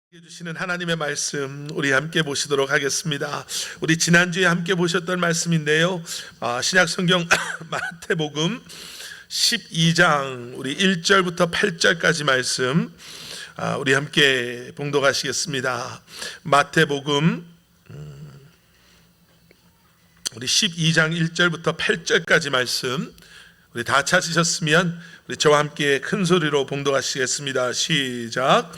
주시는 하나님의 말씀 우리 함께 보시도록 하겠습니다. 우리 지난주에 함께 보셨던 말씀인데요, 신약 성경 마태복음 12장 우리 1절부터 8절까지 말씀 우리 함께 봉독하시겠습니다. 마태복음 우리 12장 1절부터 8절까지 말씀 우리 다 찾으셨으면 우리 저와 함께 큰 소리로 봉독하시겠습니다. 시작.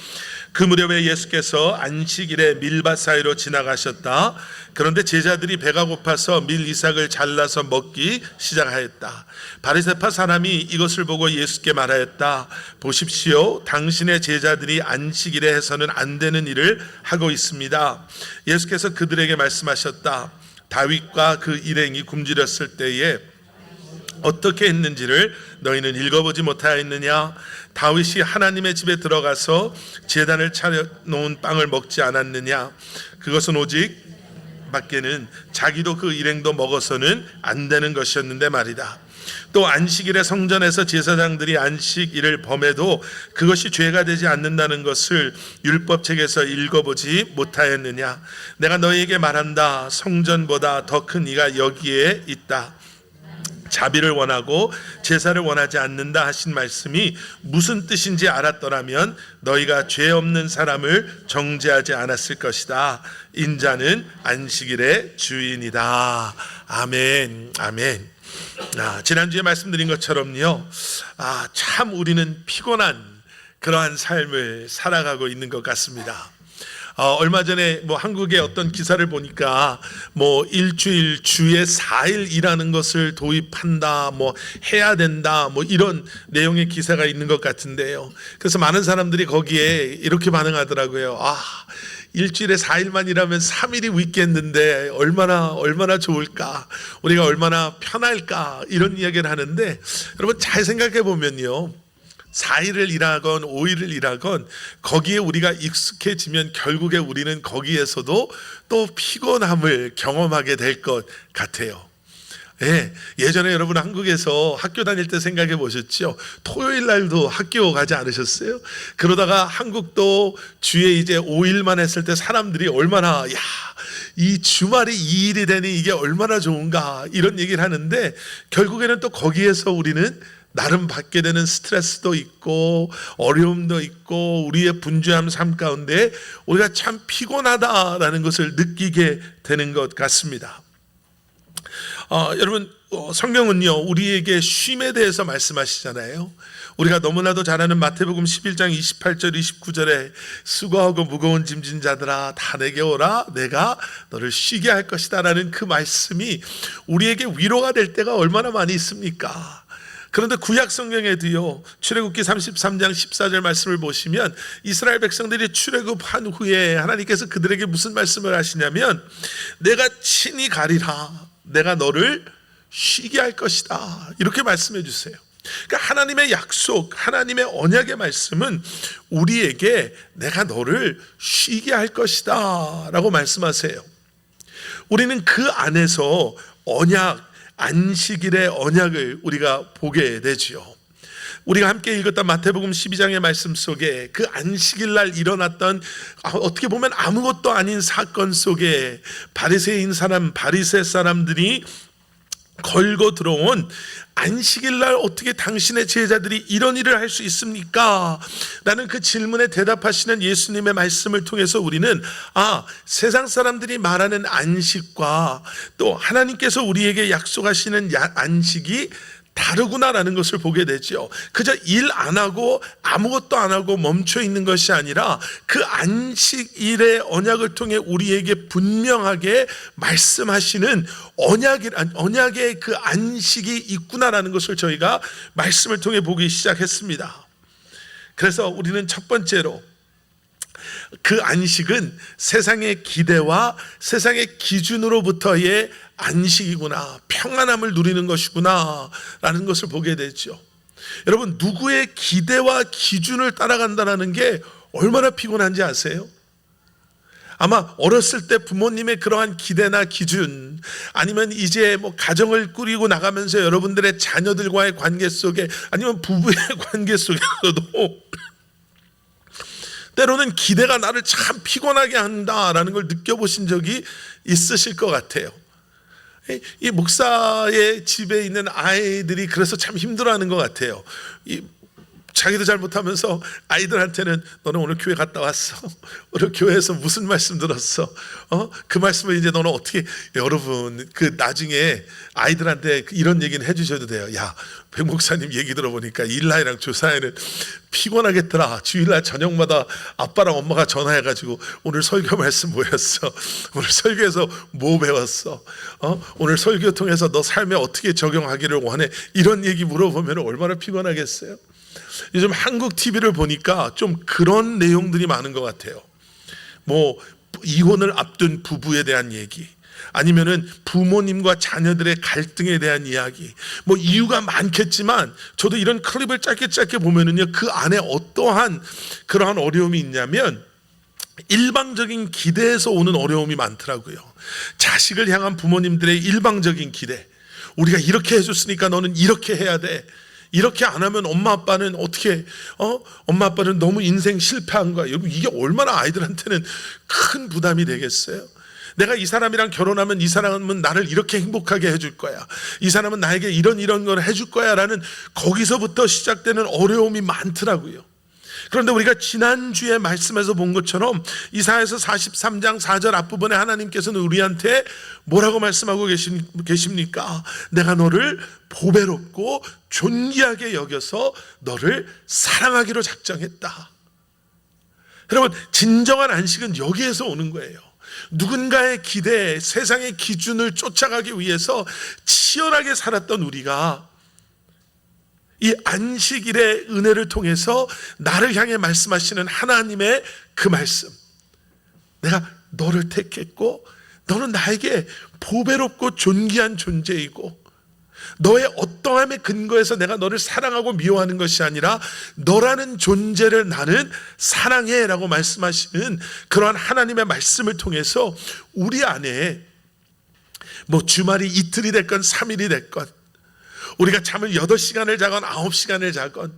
그 무렵에 예수께서 안식일에 밀밭 사이로 지나가셨다. 그런데 제자들이 배가 고파서 밀 이삭을 잘라서 먹기 시작하였다. 바리새파 사람이 이것을 보고 예수께 말하였다. 보십시오, 당신의 제자들이 안식일에 해서는 안 되는 일을 하고 있습니다. 예수께서 그들에게 말씀하셨다. 다윗과 그 일행이 굶주렸을 때에 어떻게 했는지를 너희는 읽어보지 못하였느냐? 다윗이 하나님의 집에 들어가서 제단을 차려놓은 빵을 먹지 않았느냐? 그것은 오직 밖에는 자기도 그 일행도 먹어서는 안 되는 것이었는데 말이다. 또 안식일에 성전에서 제사장들이 안식일을 범해도 그것이 죄가 되지 않는다는 것을 율법책에서 읽어보지 못하였느냐? 내가 너희에게 말한다. 성전보다 더 큰 이가 여기에 있다. 자비를 원하고 제사를 원하지 않는다 하신 말씀이 무슨 뜻인지 알았더라면 너희가 죄 없는 사람을 정죄하지 않았을 것이다. 인자는 안식일의 주인이다. 아멘. 아멘. 지난주에 말씀드린 것처럼요, 참 우리는 피곤한 그러한 삶을 살아가고 있는 것 같습니다. 얼마 전에 한국의 어떤 기사를 보니까 일주일 주에 4일 일하는 것을 도입한다, 해야 된다, 이런 내용의 기사가 있는 것 같은데요. 그래서 많은 사람들이 거기에 이렇게 반응하더라고요. 일주일에 4일만 일하면 3일이 위켄드인데 얼마나 좋을까, 우리가 얼마나 편할까, 이런 이야기를 하는데, 여러분 잘 생각해 보면요, 4일을 일하건 5일을 일하건 거기에 우리가 익숙해지면 결국에 우리는 거기에서도 또 피곤함을 경험하게 될 것 같아요. 예전에 여러분 한국에서 학교 다닐 때 생각해 보셨죠? 토요일 날도 학교 가지 않으셨어요? 그러다가 한국도 주에 이제 5일만 했을 때 사람들이 얼마나 이 주말이 2일이 되니 이게 얼마나 좋은가, 이런 얘기를 하는데, 결국에는 또 거기에서 우리는 나름 받게 되는 스트레스도 있고 어려움도 있고 우리의 분주한 삶 가운데 우리가 참 피곤하다라는 것을 느끼게 되는 것 같습니다. 여러분, 성경은요 우리에게 쉼에 대해서 말씀하시잖아요. 우리가 너무나도 잘 아는 마태복음 11장 28절 29절에 수고하고 무거운 짐진 자들아 다 내게 오라, 내가 너를 쉬게 할 것이다 라는 그 말씀이 우리에게 위로가 될 때가 얼마나 많이 있습니까? 그런데 구약 성경에도요, 출애굽기 33장 14절 말씀을 보시면 이스라엘 백성들이 출애굽한 후에 하나님께서 그들에게 무슨 말씀을 하시냐면, 내가 친히 가리라, 내가 너를 쉬게 할 것이다, 이렇게 말씀해 주세요. 그러니까 하나님의 약속, 하나님의 언약의 말씀은 우리에게 내가 너를 쉬게 할 것이다 라고 말씀하세요. 우리는 그 안에서 안식일의 언약을 우리가 보게 되지요. 우리가 함께 읽었던 마태복음 12장의 말씀 속에 그 안식일 날 일어났던 어떻게 보면 아무것도 아닌 사건 속에 바리새 사람들이 걸고 들어온 안식일 날 어떻게 당신의 제자들이 이런 일을 할 수 있습니까? 라는 그 질문에 대답하시는 예수님의 말씀을 통해서 우리는 세상 사람들이 말하는 안식과 또 하나님께서 우리에게 약속하시는 안식이 다르구나라는 것을 보게 되죠. 그저 일 안 하고 아무것도 안 하고 멈춰 있는 것이 아니라 그 안식일의 언약을 통해 우리에게 분명하게 말씀하시는 언약의 그 안식이 있구나라는 것을 저희가 말씀을 통해 보기 시작했습니다. 그래서 우리는 첫 번째로 그 안식은 세상의 기대와 세상의 기준으로부터의 안식이구나, 평안함을 누리는 것이구나 라는 것을 보게 되죠. 여러분, 누구의 기대와 기준을 따라간다는 게 얼마나 피곤한지 아세요? 아마 어렸을 때 부모님의 그러한 기대나 기준, 아니면 이제 가정을 꾸리고 나가면서 여러분들의 자녀들과의 관계 속에, 아니면 부부의 관계 속에서도 때로는 기대가 나를 참 피곤하게 한다라는 걸 느껴보신 적이 있으실 것 같아요. 이 목사의 집에 있는 아이들이 그래서 참 힘들어하는 것 같아요. 자기도 잘 못하면서 아이들한테는 너는 오늘 교회 갔다 왔어? 오늘 교회에서 무슨 말씀 들었어? 그 말씀을 이제 너는 어떻게, 여러분 그 나중에 아이들한테 이런 얘기는 해주셔도 돼요. 야, 백 목사님 얘기 들어보니까 일라이랑 조사에는 피곤하겠더라. 주일날 저녁마다 아빠랑 엄마가 전화해가지고 오늘 설교 말씀 뭐였어? 오늘 설교에서 뭐 배웠어? 오늘 설교 통해서 너 삶에 어떻게 적용하기를 원해? 이런 얘기 물어보면 얼마나 피곤하겠어요? 요즘 한국 TV를 보니까 좀 그런 내용들이 많은 것 같아요. 뭐 이혼을 앞둔 부부에 대한 얘기, 아니면은 부모님과 자녀들의 갈등에 대한 이야기, 뭐 이유가 많겠지만 저도 이런 클립을 짧게 보면은요, 그 안에 어떠한 그러한 어려움이 있냐면 일방적인 기대에서 오는 어려움이 많더라고요. 자식을 향한 부모님들의 일방적인 기대, 우리가 이렇게 해줬으니까 너는 이렇게 해야 돼. 이렇게 안 하면 엄마 아빠는 어떻게, 엄마 아빠는 너무 인생 실패한 거야. 여러분, 이게 얼마나 아이들한테는 큰 부담이 되겠어요? 내가 이 사람이랑 결혼하면 이 사람은 나를 이렇게 행복하게 해줄 거야. 이 사람은 나에게 이런 걸 해줄 거야 라는, 거기서부터 시작되는 어려움이 많더라고요. 그런데 우리가 지난주에 말씀에서 본 것처럼 이사야서 43장 4절 앞부분에 하나님께서는 우리한테 뭐라고 말씀하고 계십니까? 내가 너를 보배롭고 존귀하게 여겨서 너를 사랑하기로 작정했다. 여러분, 진정한 안식은 여기에서 오는 거예요. 누군가의 기대, 세상의 기준을 쫓아가기 위해서 치열하게 살았던 우리가 이 안식일의 은혜를 통해서 나를 향해 말씀하시는 하나님의 그 말씀, 내가 너를 택했고 너는 나에게 보배롭고 존귀한 존재이고 너의 어떠함에 근거해서 내가 너를 사랑하고 미워하는 것이 아니라 너라는 존재를 나는 사랑해 라고 말씀하시는 그러한 하나님의 말씀을 통해서 우리 안에 뭐 주말이 이틀이 됐건 3일이 됐건, 우리가 잠을 8시간을 자건 9시간을 자건,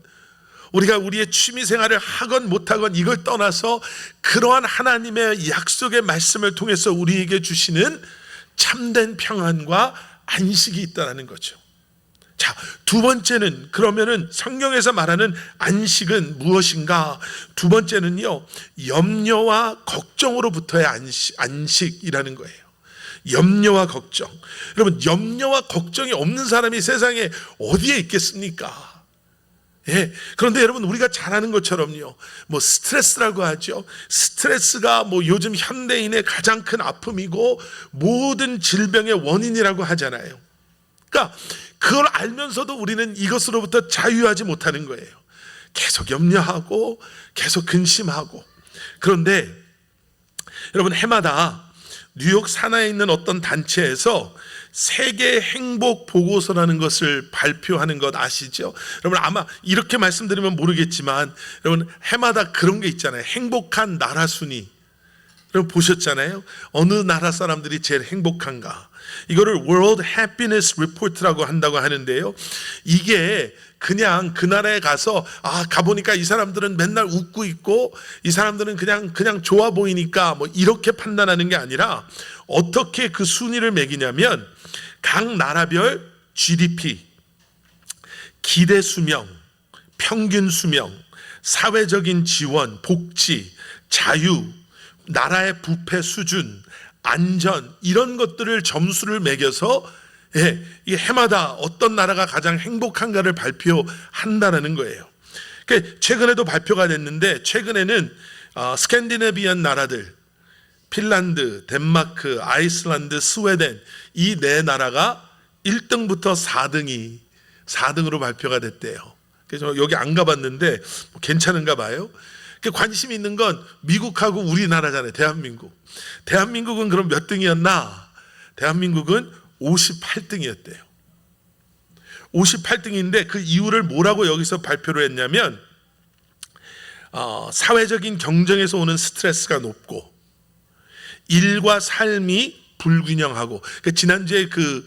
우리가 우리의 취미생활을 하건 못하건 이걸 떠나서 그러한 하나님의 약속의 말씀을 통해서 우리에게 주시는 참된 평안과 안식이 있다는 거죠. 자, 두 번째는, 그러면은 성경에서 말하는 안식은 무엇인가? 두 번째는요, 염려와 걱정으로부터의 안식이라는 거예요. 염려와 걱정. 여러분, 염려와 걱정이 없는 사람이 세상에 어디에 있겠습니까? 예. 그런데 여러분, 우리가 잘 아는 것처럼요, 뭐 스트레스라고 하죠. 스트레스가 뭐 요즘 현대인의 가장 큰 아픔이고 모든 질병의 원인이라고 하잖아요. 그러니까 그걸 알면서도 우리는 이것으로부터 자유하지 못하는 거예요. 계속 염려하고 계속 근심하고. 그런데 여러분, 해마다 뉴욕 산하에 있는 어떤 단체에서 세계 행복 보고서라는 것을 발표하는 것 아시죠? 여러분, 아마 이렇게 말씀드리면 모르겠지만 여러분, 해마다 그런 게 있잖아요. 행복한 나라 순위. 여러분 보셨잖아요. 어느 나라 사람들이 제일 행복한가? 이거를 World Happiness Report라고 한다고 하는데요, 이게 그냥 그 나라에 가서 가보니까 이 사람들은 맨날 웃고 있고 이 사람들은 그냥 좋아 보이니까 뭐 이렇게 판단하는 게 아니라, 어떻게 그 순위를 매기냐면 각 나라별 GDP, 기대 수명, 평균 수명, 사회적인 지원, 복지, 자유, 나라의 부패 수준, 안전, 이런 것들을 점수를 매겨서 이 해마다 어떤 나라가 가장 행복한가를 발표한다는 거예요. 최근에도 발표가 됐는데, 최근에는 스캔디네비안 나라들, 핀란드, 덴마크, 아이슬란드, 스웨덴, 이 네 나라가 1등부터 4등으로 발표가 됐대요. 그래서 여기 안 가봤는데 괜찮은가 봐요. 관심 있는 건 미국하고 우리나라잖아요. 대한민국은 그럼 몇 등이었나? 대한민국은 58등이었대요. 58등인데 그 이유를 뭐라고 여기서 발표를 했냐면, 사회적인 경쟁에서 오는 스트레스가 높고 일과 삶이 불균형하고, 지난주에 그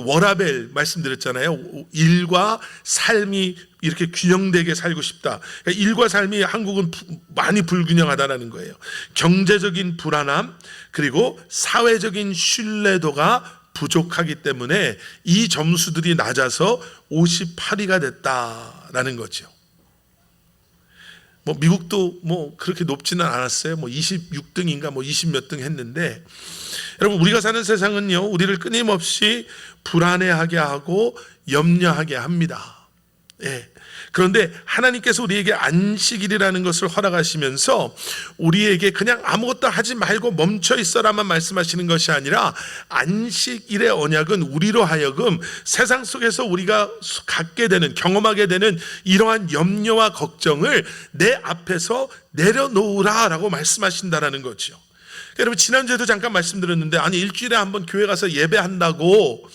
워라벨 말씀드렸잖아요. 일과 삶이 이렇게 균형되게 살고 싶다. 그러니까 일과 삶이 한국은 많이 불균형하다라는 거예요. 경제적인 불안함, 그리고 사회적인 신뢰도가 부족하기 때문에 이 점수들이 낮아서 58위가 됐다라는 거죠. 미국도 그렇게 높지는 않았어요. 26등인가 20몇 등 했는데, 여러분, 우리가 사는 세상은요, 우리를 끊임없이 불안해하게 하고 염려하게 합니다. 예. 그런데 하나님께서 우리에게 안식일이라는 것을 허락하시면서 우리에게 그냥 아무것도 하지 말고 멈춰 있어라만 말씀하시는 것이 아니라, 안식일의 언약은 우리로 하여금 세상 속에서 우리가 갖게 되는, 경험하게 되는 이러한 염려와 걱정을 내 앞에서 내려놓으라라고 말씀하신다라는 거죠. 여러분, 지난주에도 잠깐 말씀드렸는데, 아니 일주일에 한번 교회 가서 예배한다고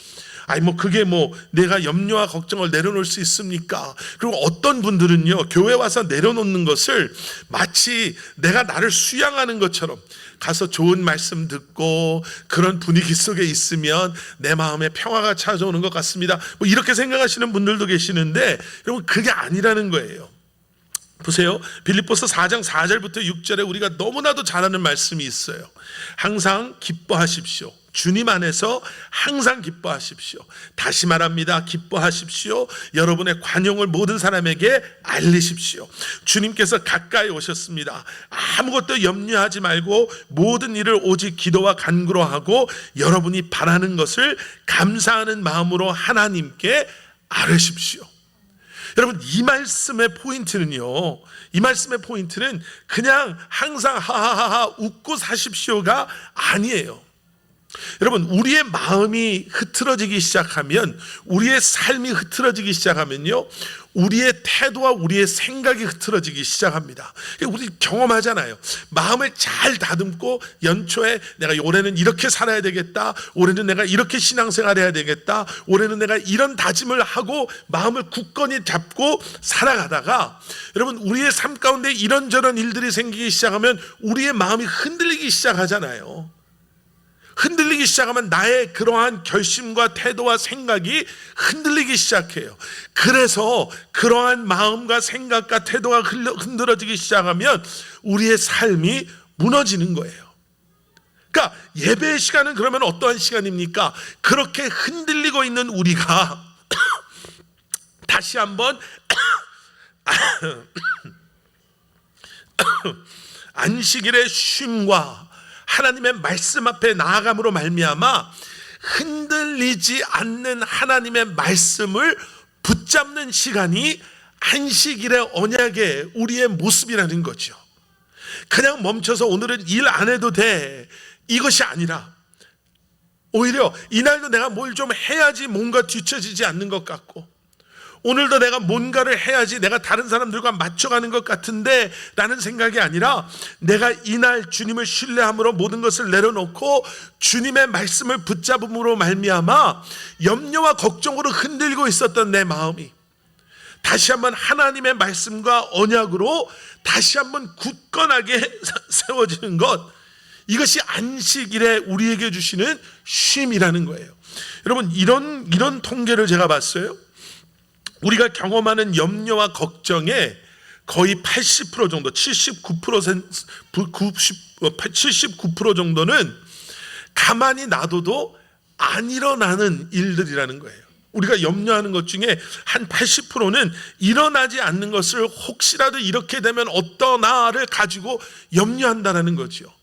그게 내가 염려와 걱정을 내려놓을 수 있습니까? 그리고 어떤 분들은요, 교회 와서 내려놓는 것을 마치 내가 나를 수양하는 것처럼, 가서 좋은 말씀 듣고 그런 분위기 속에 있으면 내 마음에 평화가 찾아오는 것 같습니다, 이렇게 생각하시는 분들도 계시는데, 여러분, 그게 아니라는 거예요. 보세요. 빌립보서 4장 4절부터 6절에 우리가 너무나도 잘 아는 말씀이 있어요. 항상 기뻐하십시오. 주님 안에서 항상 기뻐하십시오. 다시 말합니다. 기뻐하십시오. 여러분의 관용을 모든 사람에게 알리십시오. 주님께서 가까이 오셨습니다. 아무것도 염려하지 말고 모든 일을 오직 기도와 간구로 하고 여러분이 바라는 것을 감사하는 마음으로 하나님께 아뢰십시오. 여러분, 이 말씀의 포인트는요, 그냥 항상 하하하하 웃고 사십시오가 아니에요. 여러분, 우리의 마음이 흐트러지기 시작하면, 우리의 삶이 흐트러지기 시작하면요, 우리의 태도와 우리의 생각이 흐트러지기 시작합니다. 우리 경험하잖아요. 마음을 잘 다듬고 연초에 내가 올해는 이렇게 살아야 되겠다, 올해는 내가 이렇게 신앙생활 해야 되겠다, 올해는 내가 이런 다짐을 하고 마음을 굳건히 잡고 살아가다가, 여러분, 우리의 삶 가운데 이런저런 일들이 생기기 시작하면 우리의 마음이 흔들리기 시작하잖아요. 흔들리기 시작하면 나의 그러한 결심과 태도와 생각이 흔들리기 시작해요. 그래서 그러한 마음과 생각과 태도가 흔들어지기 시작하면 우리의 삶이 무너지는 거예요. 그러니까 예배의 시간은 그러면 어떠한 시간입니까? 그렇게 흔들리고 있는 우리가 다시 한번 안식일의 쉼과 하나님의 말씀 앞에 나아감으로 말미암아 흔들리지 않는 하나님의 말씀을 붙잡는 시간이 안식일의 언약의 우리의 모습이라는 거죠. 그냥 멈춰서 오늘은 일 안 해도 돼, 이것이 아니라 오히려 이날도 내가 뭘 좀 해야지 뭔가 뒤처지지 않는 것 같고, 오늘도 내가 뭔가를 해야지 내가 다른 사람들과 맞춰가는 것 같은데 라는 생각이 아니라, 내가 이날 주님을 신뢰함으로 모든 것을 내려놓고 주님의 말씀을 붙잡음으로 말미암아 염려와 걱정으로 흔들고 있었던 내 마음이 다시 한번 하나님의 말씀과 언약으로 다시 한번 굳건하게 세워지는 것, 이것이 안식일에 우리에게 주시는 쉼이라는 거예요. 여러분, 이런 통계를 제가 봤어요. 우리가 경험하는 염려와 걱정의 거의 80% 정도, 79% 정도는 가만히 놔둬도 안 일어나는 일들이라는 거예요. 우리가 염려하는 것 중에 한 80%는 일어나지 않는 것을 혹시라도 이렇게 되면 어떠나를 가지고 염려한다는 거죠.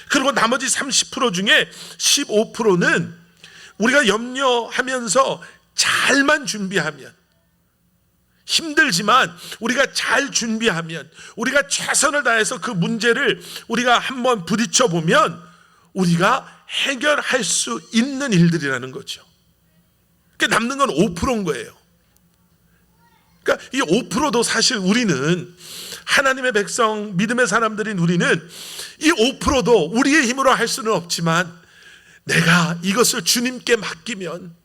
그리고 나머지 30% 중에 15%는 우리가 염려하면서 잘만 준비하면, 힘들지만 우리가 잘 준비하면, 우리가 최선을 다해서 그 문제를 우리가 한번 부딪혀 보면 우리가 해결할 수 있는 일들이라는 거죠. 그러니까 남는 건 5%인 거예요. 그러니까 이 5%도 사실 우리는, 하나님의 백성, 믿음의 사람들인 우리는 이 5%도 우리의 힘으로 할 수는 없지만, 내가 이것을 주님께 맡기면,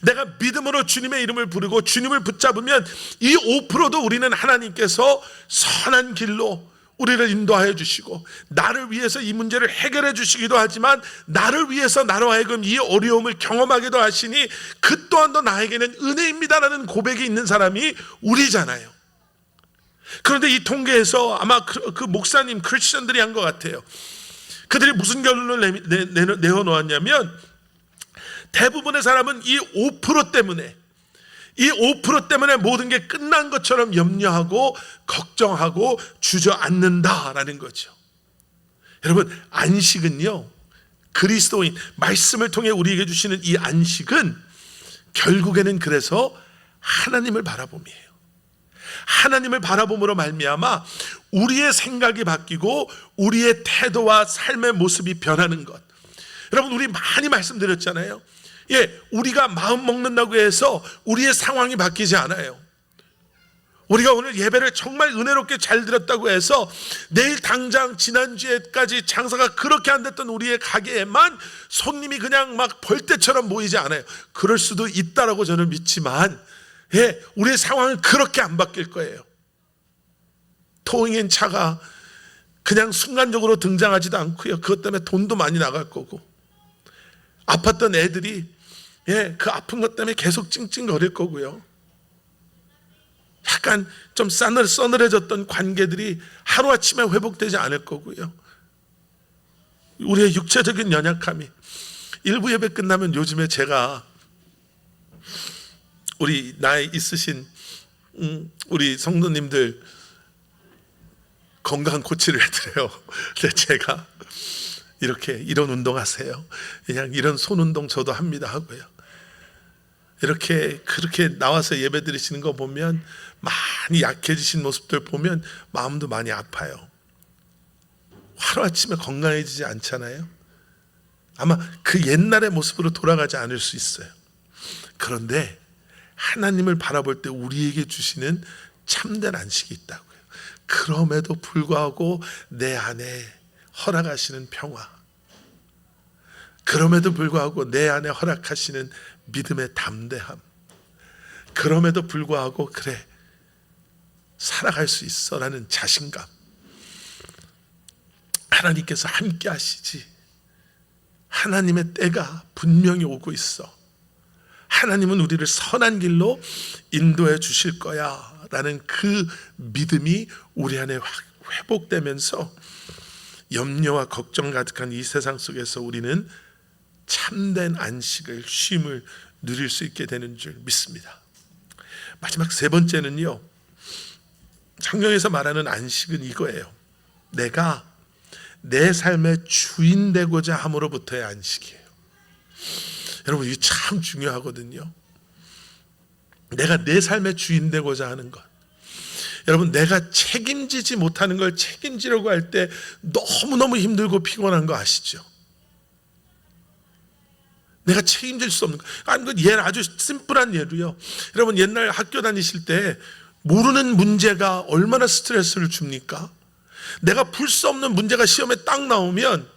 내가 믿음으로 주님의 이름을 부르고 주님을 붙잡으면 이 5%도 우리는 하나님께서 선한 길로 우리를 인도하여 주시고 나를 위해서 이 문제를 해결해 주시기도 하지만 나를 위해서 나로 하여금 이 어려움을 경험하기도 하시니 그 또한도 나에게는 은혜입니다라는 고백이 있는 사람이 우리잖아요. 그런데 이 통계에서 아마 그 목사님 크리스천들이 한 것 같아요. 그들이 무슨 결론을 내어놓았냐면 대부분의 사람은 이 5% 때문에 모든 게 끝난 것처럼 염려하고 걱정하고 주저앉는다라는 거죠. 여러분, 안식은요, 그리스도인 말씀을 통해 우리에게 주시는 이 안식은 결국에는 그래서 하나님을 바라봄이에요. 하나님을 바라봄으로 말미암아 우리의 생각이 바뀌고 우리의 태도와 삶의 모습이 변하는 것. 여러분, 우리 많이 말씀드렸잖아요. 우리가 마음 먹는다고 해서 우리의 상황이 바뀌지 않아요. 우리가 오늘 예배를 정말 은혜롭게 잘 드렸다고 해서 내일 당장 지난주에까지 장사가 그렇게 안 됐던 우리의 가게에만 손님이 그냥 막 벌떼처럼 모이지 않아요. 그럴 수도 있다라고 저는 믿지만 우리의 상황은 그렇게 안 바뀔 거예요. 토잉인 차가 그냥 순간적으로 등장하지도 않고요. 그것 때문에 돈도 많이 나갈 거고, 아팠던 애들이 그 아픈 것 때문에 계속 찡찡거릴 거고요. 약간 좀 싸늘해졌던 관계들이 하루아침에 회복되지 않을 거고요. 우리의 육체적인 연약함이 일부 예배 끝나면 요즘에 제가 우리 나이 있으신 우리 성도님들 건강 코치를 해드려요. 근데 제가 이런 운동하세요, 그냥 이런 손 운동 저도 합니다 하고요. 그렇게 나와서 예배 드리시는 거 보면 많이 약해지신 모습들 보면 마음도 많이 아파요. 하루아침에 건강해지지 않잖아요. 아마 그 옛날의 모습으로 돌아가지 않을 수 있어요. 그런데 하나님을 바라볼 때 우리에게 주시는 참된 안식이 있다고요. 그럼에도 불구하고 내 안에 허락하시는 평화, 그럼에도 불구하고 내 안에 허락하시는 믿음의 담대함, 그럼에도 불구하고 그래 살아갈 수 있어 라는 자신감. 하나님께서 함께 하시지, 하나님의 때가 분명히 오고 있어, 하나님은 우리를 선한 길로 인도해 주실 거야 라는 그 믿음이 우리 안에 회복되면서 염려와 걱정 가득한 이 세상 속에서 우리는 참된 안식을, 쉼을 누릴 수 있게 되는 줄 믿습니다. 마지막 세 번째는요, 성경에서 말하는 안식은 이거예요. 내가 내 삶의 주인 되고자 함으로부터의 안식이에요. 여러분, 이게 참 중요하거든요. 내가 내 삶의 주인 되고자 하는 것. 여러분, 내가 책임지지 못하는 걸 책임지려고 할 때 너무너무 힘들고 피곤한 거 아시죠? 내가 책임질 수 없는 거. 예는 아주 심플한 예로요. 여러분, 옛날 학교 다니실 때 모르는 문제가 얼마나 스트레스를 줍니까? 내가 풀 수 없는 문제가 시험에 딱 나오면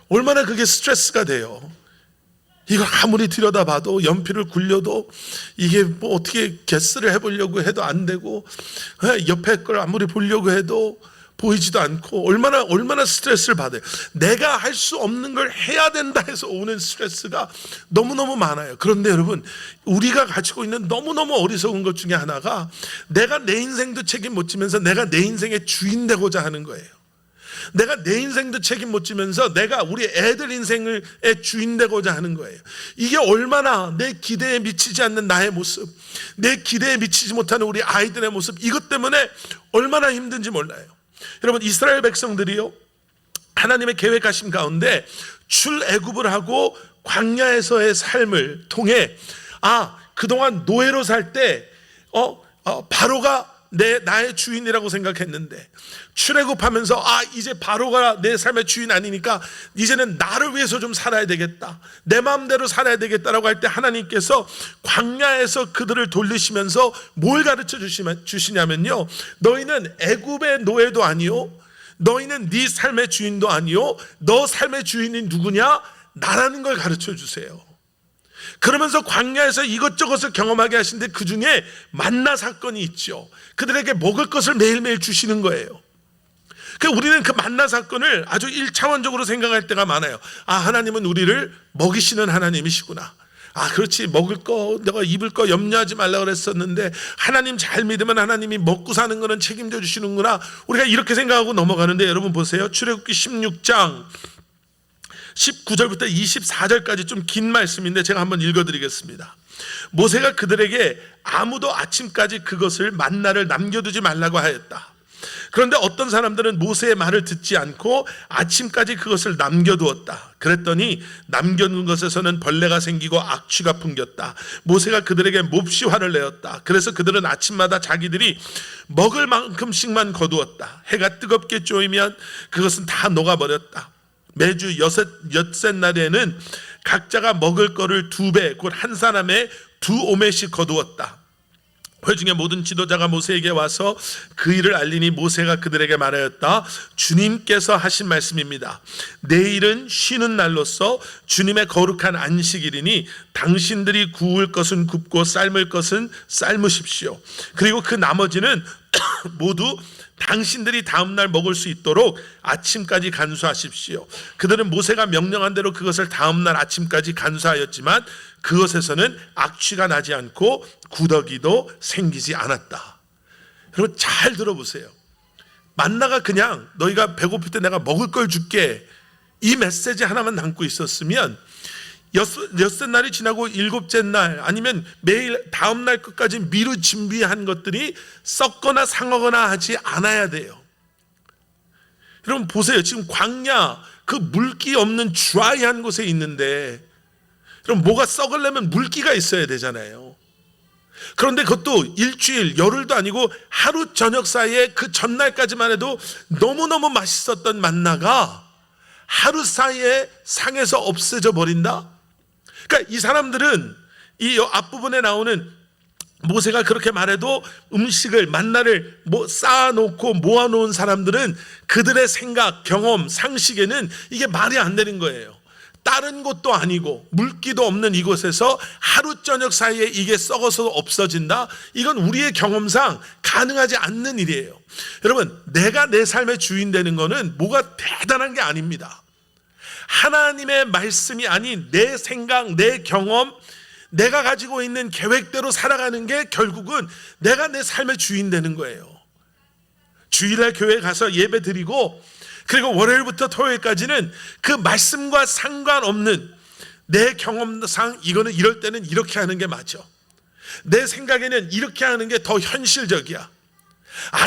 얼마나 그게 스트레스가 돼요. 이걸 아무리 들여다봐도, 연필을 굴려도 이게 뭐 어떻게 개스를 해보려고 해도 안 되고, 옆에 걸 아무리 보려고 해도 보이지도 않고, 얼마나 스트레스를 받아요. 내가 할 수 없는 걸 해야 된다 해서 오는 스트레스가 너무너무 많아요. 그런데 여러분, 우리가 가지고 있는 너무너무 어리석은 것 중에 하나가 내가 내 인생도 책임 못 지면서 내가 내 인생의 주인 되고자 하는 거예요. 내가 내 인생도 책임 못 지면서 내가 우리 애들 인생의 주인 되고자 하는 거예요. 이게 얼마나 내 기대에 미치지 않는 나의 모습, 내 기대에 미치지 못하는 우리 아이들의 모습, 이것 때문에 얼마나 힘든지 몰라요. 여러분, 이스라엘 백성들이요, 하나님의 계획하심 가운데 출애굽을 하고 광야에서의 삶을 통해 그동안 노예로 살 때 바로가 나의 주인이라고 생각했는데, 출애굽하면서 이제 바로가 내 삶의 주인 아니니까 이제는 나를 위해서 좀 살아야 되겠다, 내 마음대로 살아야 되겠다라고 할 때 하나님께서 광야에서 그들을 돌리시면서 뭘 가르쳐 주시냐면요, 너희는 애굽의 노예도 아니요, 너희는 네 삶의 주인도 아니요, 너 삶의 주인이 누구냐? 나라는 걸 가르쳐 주세요. 그러면서 광야에서 이것저것을 경험하게 하시는데 그 중에 만나 사건이 있죠. 그들에게 먹을 것을 매일매일 주시는 거예요. 우리는 그 만나 사건을 아주 1차원적으로 생각할 때가 많아요. 하나님은 우리를 먹이시는 하나님이시구나. 그렇지, 먹을 거, 내가 입을 거 염려하지 말라 그랬었는데 하나님 잘 믿으면 하나님이 먹고 사는 거는 책임져 주시는구나. 우리가 이렇게 생각하고 넘어가는데, 여러분 보세요. 출애굽기 16장 19절부터 24절까지 좀 긴 말씀인데 제가 한번 읽어드리겠습니다. 모세가 그들에게 아무도 아침까지 그것을 만나를 남겨두지 말라고 하였다. 그런데 어떤 사람들은 모세의 말을 듣지 않고 아침까지 그것을 남겨두었다. 그랬더니 남겨둔 것에서는 벌레가 생기고 악취가 풍겼다. 모세가 그들에게 몹시 화를 내었다. 그래서 그들은 아침마다 자기들이 먹을 만큼씩만 거두었다. 해가 뜨겁게 쪼이면 그것은 다 녹아버렸다. 매주 엿새 날에는 각자가 먹을 거를 2배, 곧 한 사람의 2오매씩 거두었다. 회중의 모든 지도자가 모세에게 와서 그 일을 알리니 모세가 그들에게 말하였다. 주님께서 하신 말씀입니다. 내일은 쉬는 날로서 주님의 거룩한 안식일이니 당신들이 구울 것은 굽고 삶을 것은 삶으십시오. 그리고 그 나머지는 모두 당신들이 다음날 먹을 수 있도록 아침까지 간수하십시오. 그들은 모세가 명령한 대로 그것을 다음날 아침까지 간수하였지만 그것에서는 악취가 나지 않고 구더기도 생기지 않았다. 여러분 잘 들어보세요. 만나가 그냥 너희가 배고플 때 내가 먹을 걸 줄게, 이 메시지 하나만 담고 있었으면 엿새 날이 지나고 7째 날 아니면 매일 다음 날 끝까지 미루 준비한 것들이 썩거나 상하거나 하지 않아야 돼요. 여러분 보세요. 지금 광야, 그 물기 없는 드라이한 곳에 있는데, 그럼 뭐가 썩으려면 물기가 있어야 되잖아요. 그런데 그것도 일주일, 열흘도 아니고 하루 저녁 사이에 그 전날까지만 해도 너무너무 맛있었던 만나가 하루 사이에 상에서 없어져 버린다? 그러니까 이 사람들은 이 앞부분에 나오는 모세가 그렇게 말해도 음식을, 만나를 쌓아놓고 모아놓은 사람들은 그들의 생각, 경험, 상식에는 이게 말이 안 되는 거예요. 다른 곳도 아니고 물기도 없는 이곳에서 하루 저녁 사이에 이게 썩어서 없어진다? 이건 우리의 경험상 가능하지 않는 일이에요. 여러분, 내가 내 삶의 주인 되는 거는 뭐가 대단한 게 아닙니다. 하나님의 말씀이 아닌 내 생각, 내 경험, 내가 가지고 있는 계획대로 살아가는 게 결국은 내가 내 삶의 주인 되는 거예요. 주일날 교회에 가서 예배 드리고, 그리고 월요일부터 토요일까지는 그 말씀과 상관없는 내 경험상 이거는 이럴 때는 이렇게 하는 게 맞아. 내 생각에는 이렇게 하는 게 더 현실적이야.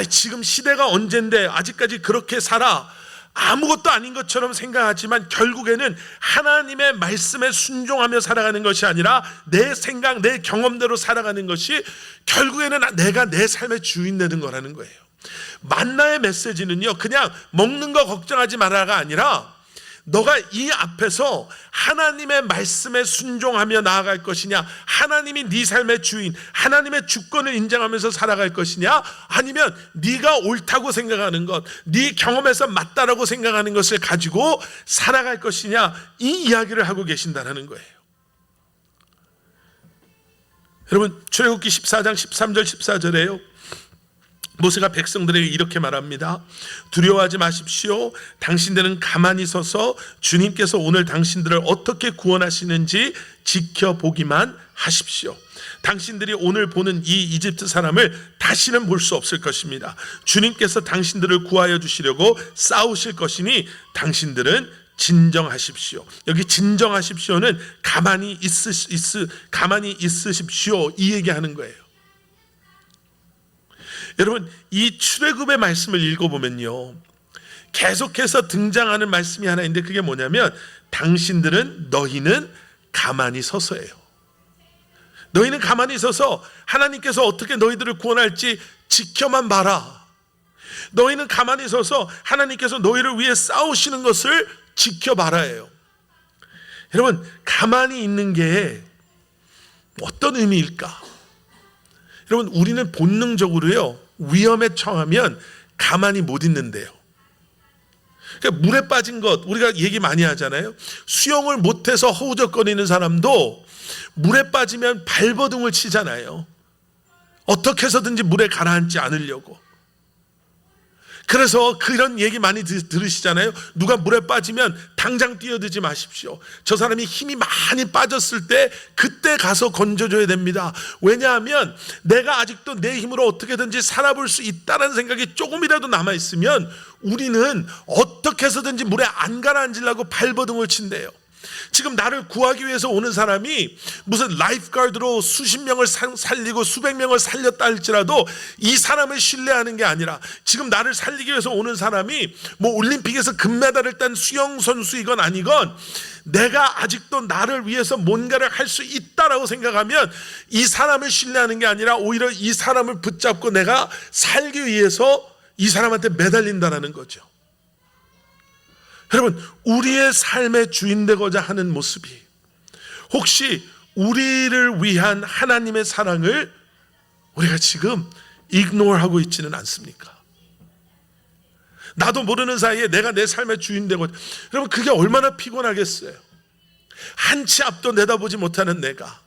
지금 시대가 언젠데 아직까지 그렇게 살아. 아무것도 아닌 것처럼 생각하지만 결국에는 하나님의 말씀에 순종하며 살아가는 것이 아니라 내 생각, 내 경험대로 살아가는 것이 결국에는 내가 내 삶의 주인 되는 거라는 거예요. 만나의 메시지는요, 그냥 먹는 거 걱정하지 말아가 아니라 너가 이 앞에서 하나님의 말씀에 순종하며 나아갈 것이냐, 하나님이 네 삶의 주인, 하나님의 주권을 인정하면서 살아갈 것이냐, 아니면 네가 옳다고 생각하는 것, 네 경험에서 맞다라고 생각하는 것을 가지고 살아갈 것이냐, 이 이야기를 하고 계신다는 거예요. 여러분, 출애굽기 14장 13절 14절에요 모세가 백성들에게 이렇게 말합니다. 두려워하지 마십시오. 당신들은 가만히 서서 주님께서 오늘 당신들을 어떻게 구원하시는지 지켜보기만 하십시오. 당신들이 오늘 보는 이 이집트 사람을 다시는 볼 수 없을 것입니다. 주님께서 당신들을 구하여 주시려고 싸우실 것이니 당신들은 진정하십시오. 여기 진정하십시오는 가만히 있으십시오, 이 얘기하는 거예요. 여러분, 이 출애굽의 말씀을 읽어보면요, 계속해서 등장하는 말씀이 하나 있는데 그게 뭐냐면 너희는 가만히 서서예요. 너희는 가만히 서서 하나님께서 어떻게 너희들을 구원할지 지켜만 봐라. 너희는 가만히 서서 하나님께서 너희를 위해 싸우시는 것을 지켜봐라예요. 여러분, 가만히 있는 게 어떤 의미일까? 여러분, 우리는 본능적으로요, 위험에 처하면 가만히 못 있는데요. 그러니까 물에 빠진 것, 우리가 얘기 많이 하잖아요. 수영을 못해서 허우적거리는 사람도 물에 빠지면 발버둥을 치잖아요. 어떻게 해서든지 물에 가라앉지 않으려고. 그래서 그런 얘기 많이 들으시잖아요. 누가 물에 빠지면 당장 뛰어들지 마십시오. 저 사람이 힘이 많이 빠졌을 때 그때 가서 건져줘야 됩니다. 왜냐하면 내가 아직도 내 힘으로 어떻게든지 살아볼 수 있다는 생각이 조금이라도 남아있으면 우리는 어떻게 해서든지 물에 안 가라앉으려고 발버둥을 친대요. 지금 나를 구하기 위해서 오는 사람이 무슨 라이프가드로 수십 명을 살리고 수백 명을 살렸다 할지라도 이 사람을 신뢰하는 게 아니라, 지금 나를 살리기 위해서 오는 사람이 뭐 올림픽에서 금메달을 딴 수영 선수이건 아니건 내가 아직도 나를 위해서 뭔가를 할 수 있다라고 생각하면 이 사람을 신뢰하는 게 아니라 오히려 이 사람을 붙잡고 내가 살기 위해서 이 사람한테 매달린다는 거죠. 여러분, 우리의 삶의 주인 되고자 하는 모습이 혹시 우리를 위한 하나님의 사랑을 우리가 지금 ignore하고 있지는 않습니까? 나도 모르는 사이에 내가 내 삶의 주인 되고, 여러분 그게 얼마나 피곤하겠어요. 한 치 앞도 내다보지 못하는 내가,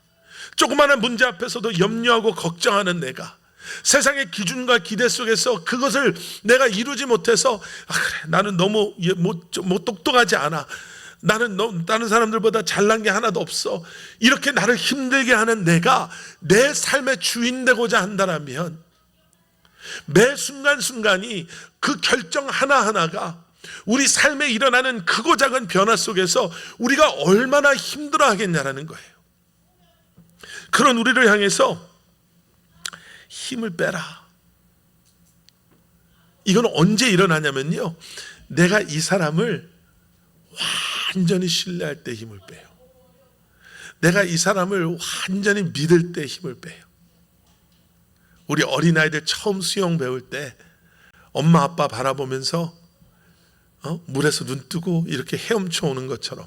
조그마한 문제 앞에서도 염려하고 걱정하는 내가, 세상의 기준과 기대 속에서 그것을 내가 이루지 못해서 그래, 나는 너무 똑똑하지 않아, 나는 다른 사람들보다 잘난 게 하나도 없어, 이렇게 나를 힘들게 하는 내가 내 삶의 주인 되고자 한다면 매 순간순간이 그 결정 하나하나가 우리 삶에 일어나는 크고 작은 변화 속에서 우리가 얼마나 힘들어 하겠냐라는 거예요. 그런 우리를 향해서 힘을 빼라. 이건 언제 일어나냐면요, 내가 이 사람을 완전히 신뢰할 때 힘을 빼요. 내가 이 사람을 완전히 믿을 때 힘을 빼요. 우리 어린아이들 처음 수영 배울 때 엄마 아빠 바라보면서 물에서 눈 뜨고 이렇게 헤엄쳐 오는 것처럼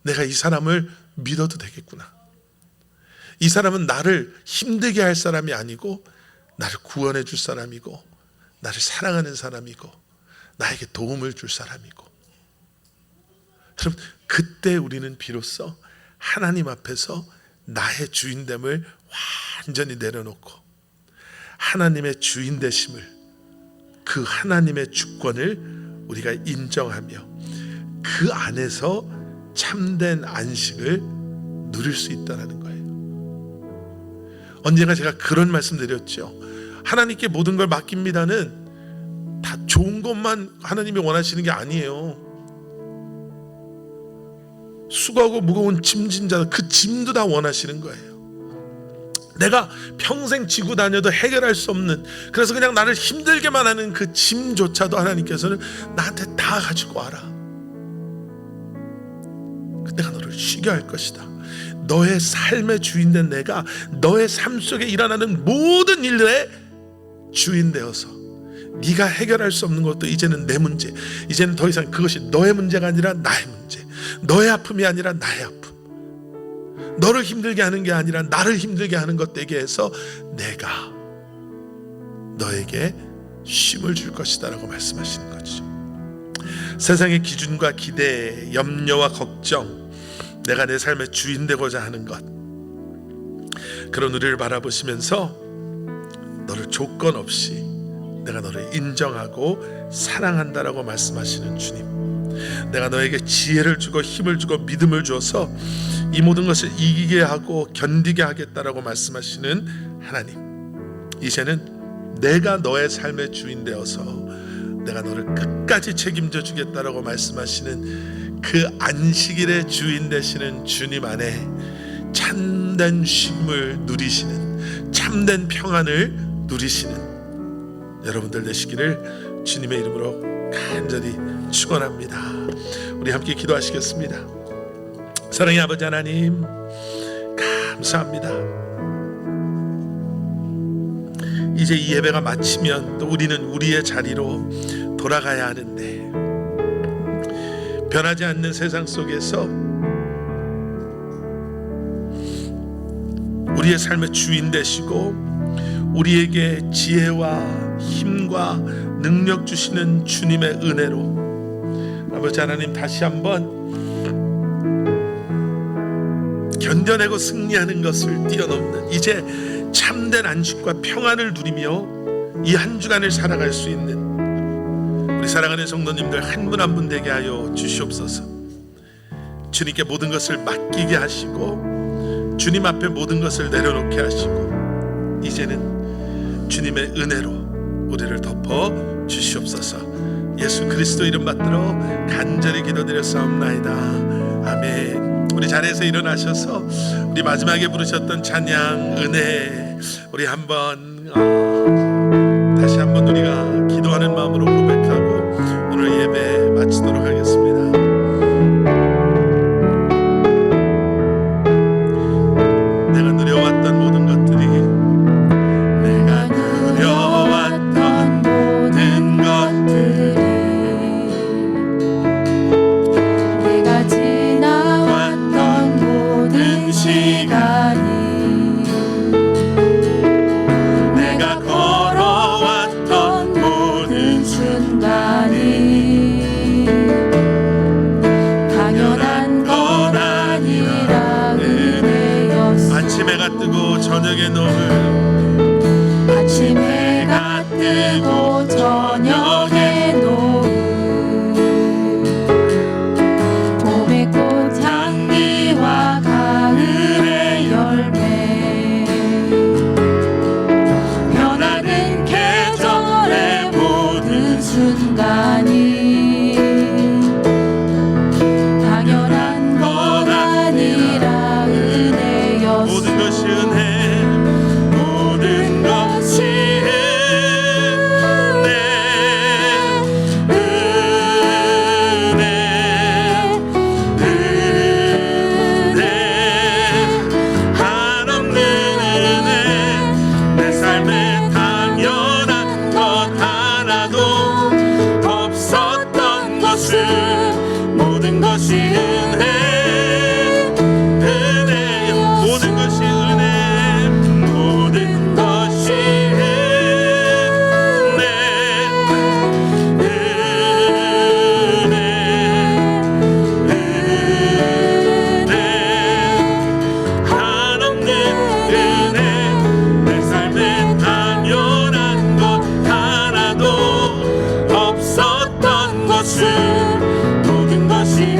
내가 이 사람을 믿어도 되겠구나. 이 사람은 나를 힘들게 할 사람이 아니고 나를 구원해 줄 사람이고 나를 사랑하는 사람이고 나에게 도움을 줄 사람이고. 여러분, 그때 우리는 비로소 하나님 앞에서 나의 주인됨을 완전히 내려놓고 하나님의 주인 되심을, 그 하나님의 주권을 우리가 인정하며 그 안에서 참된 안식을 누릴 수 있다는 거예요. 언젠가 제가 그런 말씀 드렸죠. 하나님께 모든 걸 맡깁니다는 다 좋은 것만 하나님이 원하시는 게 아니에요. 수고하고 무거운 짐진 자, 그 짐도 다 원하시는 거예요. 내가 평생 지고 다녀도 해결할 수 없는, 그래서 그냥 나를 힘들게만 하는 그 짐조차도 하나님께서는 나한테 다 가지고 와라. 내가 너를 쉬게 할 것이다. 너의 삶의 주인 된 내가 너의 삶 속에 일어나는 모든 일들의 주인 되어서 네가 해결할 수 없는 것도 이제는 내 문제, 이제는 더 이상 그것이 너의 문제가 아니라 나의 문제, 너의 아픔이 아니라 나의 아픔, 너를 힘들게 하는 게 아니라 나를 힘들게 하는 것 되게 해서 내가 너에게 쉼을 줄 것이다 라고 말씀하시는 거죠. 세상의 기준과 기대, 염려와 걱정, 내가 내 삶의 주인 되고자 하는 것, 그런 우리를 바라보시면서 너를 조건 없이 내가 너를 인정하고 사랑한다라고 말씀하시는 주님, 내가 너에게 지혜를 주고 힘을 주고 믿음을 주어서 이 모든 것을 이기게 하고 견디게 하겠다라고 말씀하시는 하나님, 이제는 내가 너의 삶의 주인 되어서 내가 너를 끝까지 책임져 주겠다라고 말씀하시는 그 안식일의 주인 되시는 주님 안에 참된 쉼을 누리시는, 참된 평안을 누리시는 여러분들 되시기를 주님의 이름으로 간절히 축원합니다. 우리 함께 기도하시겠습니다. 사랑의 아버지 하나님, 감사합니다. 이제 이 예배가 마치면 또 우리는 우리의 자리로 돌아가야 하는데, 변하지 않는 세상 속에서 우리의 삶의 주인 되시고 우리에게 지혜와 힘과 능력 주시는 주님의 은혜로 아버지 하나님, 다시 한번 견뎌내고 승리하는 것을 뛰어넘는 이제 참된 안식과 평안을 누리며 이 한 주간을 살아갈 수 있는 우리 사랑하는 성도님들 한 분 한 분 되게 하여 주시옵소서. 주님께 모든 것을 맡기게 하시고 주님 앞에 모든 것을 내려놓게 하시고 이제는 주님의 은혜로 우리를 덮어 주시옵소서. 예수 그리스도 이름 받들어 간절히 기도드렸사옵나이다. 아멘. 우리 자리에서 일어나셔서 우리 마지막에 부르셨던 찬양 은혜 우리 한번 다시 한번 우리가 기도하는 마음으로 고백하고 오늘 예배 마치도록 하겠습니다. 내가 누려왔던 모든 것들이 내가 누려왔던 모든 것들이 내가 지나왔던 모든 시간이 내가 걸어왔던 모든 순간이 당연한 건 아니라 은혜였어. 아침 해가 뜨고 저녁에 노을 아침 해가 뜨고 저녁에 노을 봄의 꽃향기와 가을의 열매 변하는 계절의 모든 순간이 당연한 건 아니라 은혜였어. 모든 것이 은혜 모든 것이 은혜 한없는 은혜 내 삶에 당연한 것 하나도 없었던 것은 모든 것이 은혜 모든 것이 은혜 모든 것이 한없는 은혜 내 삶에 당연한 것 하나도 없었던 것은 모든 것이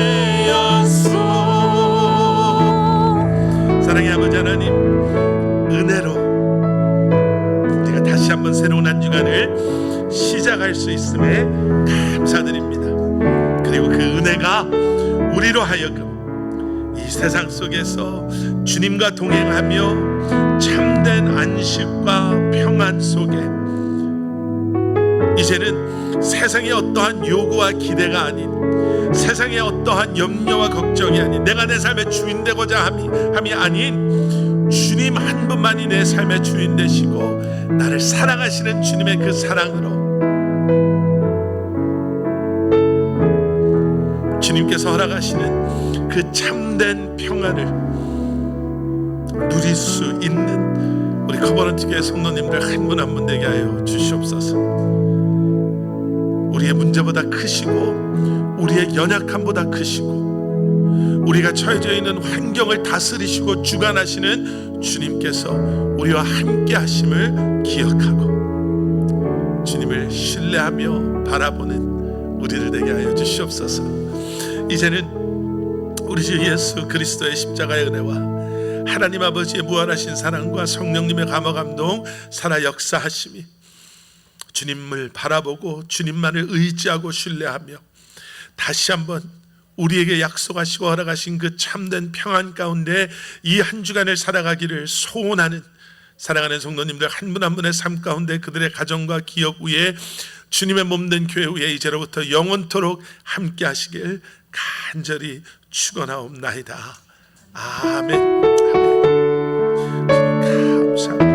은혜였소. 사랑의 아버지 하나님, 은혜로 우리가 다시 한번 새로운 한 주간을 시작할 수 있음에 감사드립니다. 그리고 그 은혜가 우리로 하여금 이 세상 속에서 주님과 동행하며 참된 안식과 평안 속에 이제는 세상의 어떠한 요구와 기대가 아닌 세상의 어떠한 염려와 걱정이 아닌 내가 내 삶의 주인 되고자 함이 아닌 주님 한 분만이 내 삶의 주인 되시고 나를 사랑하시는 주님의 그 사랑으로 주님께서 허락하시는 그 참된 평안을 누릴 수 있는 우리 커버넌트 교회 성도님들 한 분 한 분 되게 하여 주시옵소서. 우리의 문제보다 크시고 우리의 연약함보다 크시고 우리가 처해져 있는 환경을 다스리시고 주관하시는 주님께서 우리와 함께 하심을 기억하고 주님을 신뢰하며 바라보는 우리를 되게 하여 주시옵소서. 이제는 우리 주 예수 그리스도의 십자가의 은혜와 하나님 아버지의 무한하신 사랑과 성령님의 감화감동 살아 역사하심이 주님을 바라보고 주님만을 의지하고 신뢰하며 다시 한번 우리에게 약속하시고 허락하신 그 참된 평안 가운데 이 한 주간을 살아가기를 소원하는 사랑하는 성도님들 한 분 한 분의 삶 가운데 그들의 가정과 기업 위에 주님의 몸된 교회 위에 이제로부터 영원토록 함께 하시길 간절히 축원하옵나이다. 아멘. 감사합니다.